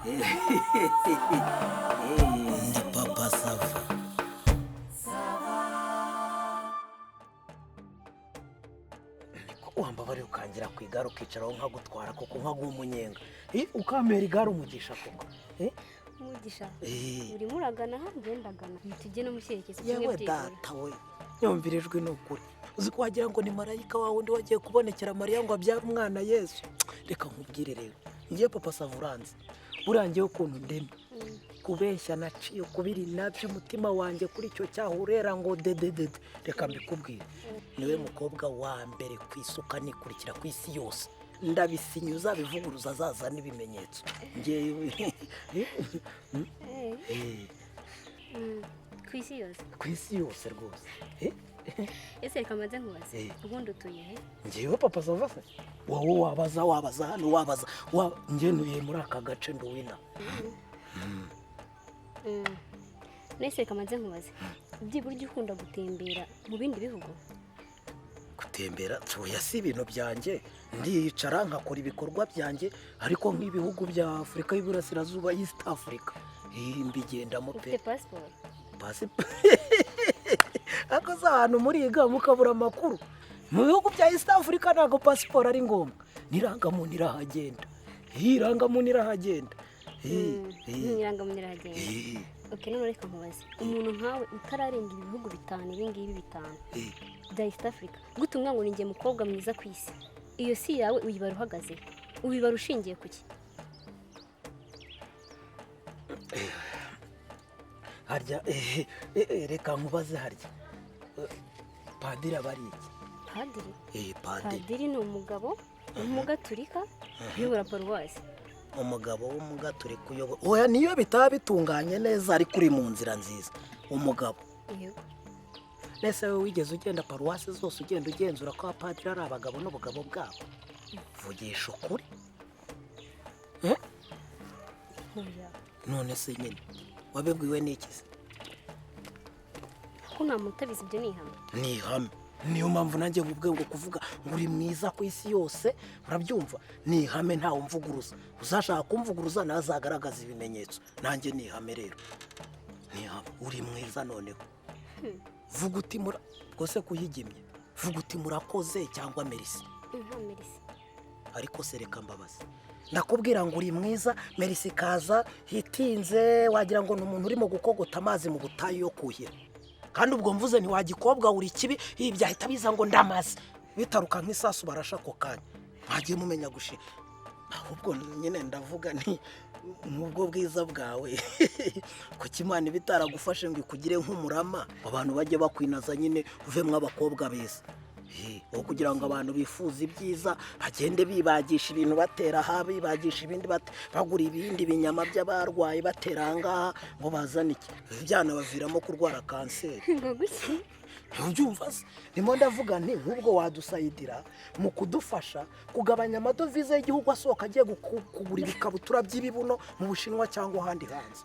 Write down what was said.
Ndi papa Sava. Wamba bari ukangira ku igare ukicaraho nkagutwara koko nkaguha umunyenga. Ukamera igare umugisha koko. Umugisha. Urimo uragana handendagana. Tujye no mu cyerekezo kimwe yewe data we. Nyumvirijwe n'ukuri. Uzi ko wagira ngo ni marayika wawe undi wagiye kubonekera Mariya ngo abyare umwana Yesu. Reka nkubwire rero. Ngiye papa Sava uranze. Burangiye ukuntu ndeme. Kubeshya naciye kubiri nabyo umutima wanjye kuri cyo cyahurera ngo dededede. Reka mbikubwire. Niwe mukobwa wa mbere kwisuka nikurikira ku isi yose. Ndabisinyuza bivuguruza azaza n'ibimenyetso. Ngewe ku isi yose. Ku isi yose rwose. Ese reka maze nkubaze. Ubundi utuye he? Ngewe papa Sava se. Wowe wabaza hano wabaza. Nge ntuye muri aka gace nduwina. Nese reka maze nkubaze. Byibura ukunda gutembera mu bindi bihugu? Gutembera tuya si ibintu byanjye. Ndiyicara nkakora ibikorwa byanjye ariko nk'ibihugu bya Afrika y'Iburasirazuba East Africa. Mbigendamo pe. Ufite passport? Ako ahantu muriga mukabura amakuru. Mu bihugu bya East Africa ntago passport ari ngombwa. Nirangamuntu irahagenda. Irangamuntu irahagenda. Nirangamuntu irahagenda. Okay, none reka nkubaze. Umuntu nkawe utararenga ibihugu bitanu ibingibi bitanu. Bya East Africa. Gutumwa ngo ninjye mukobwa mwiza ku isi. Iyo si yawe uyibara uhagaze. Ubibara ushingiye kuki? Harya reka nkubaze harya. Padiri abari iki? Padiri? Padiri. Padiri ni umugabo w'umugaturika uyobora paruwasi. Umugabo w'umugaturika uyobora. Oya niyo bitaba bitunganye neza ari kuri mu nzira nziza. Umugabo. Yego. Nese we wigeze ugenda paruwasi zose ugenda ugenzura ko abapadiri ari abagabo n'ubugabo bwabo? Vugisha ukuri. None se nyine wabibwiwe n'iki se? Ko nta mutabizi ibyo nihame. Nihame. Niyo mpamvu nanjye ngubwe ngo kuvuga ngo uri mwiza ku isi yose urabyumva. Nihame ntawe umvuguruza. Uzashaka kumvuguruza nazagaragaza ibimenyetso. Nanjye nihame rero. Nihame uri mwiza noneho. Vuga uti rwose kuyigimye. Vuga uti murakoze cyangwa merisi. Merisi. Ariko se reka mbabaza. Ndakubwira ngo uri mwiza merisi kaza hitinze wagira ngo n'umuntu urimo gukogota amazi mu butayu yo kuhira. Kandi ubwo mvuze ni wagikobwa uri kibi byahita biza ngo ndamaze. Bitaruka nk'isasu barasha ko kanya. Bagiye mumenya gushi. Ahubwo nyine ndavuga nti nk'ubwo bwiza bwawe ko Imana bitaragufashe ngo ikugire nk'umurama abantu bajye bakwinaza nyine uvemwe abakobwa beza. Kugira ngo abantu bifuza ibyiza bagende bibagisha ibintu batera habi bibagisha ibindi bagura ibindi binyama by'abarwaye bateranga ngo bazane iki byana baviramo kurwara kanseri. Ngo guki? Ubyumva se? Nimo ndavuga nti nk'ubwo wadusayidira mu kudufasha kugabanya amadovize y'igihugu asohoka agiye kugura bikabutura by'ibibuno mu Bushinwa cyangwa ahandi hanze.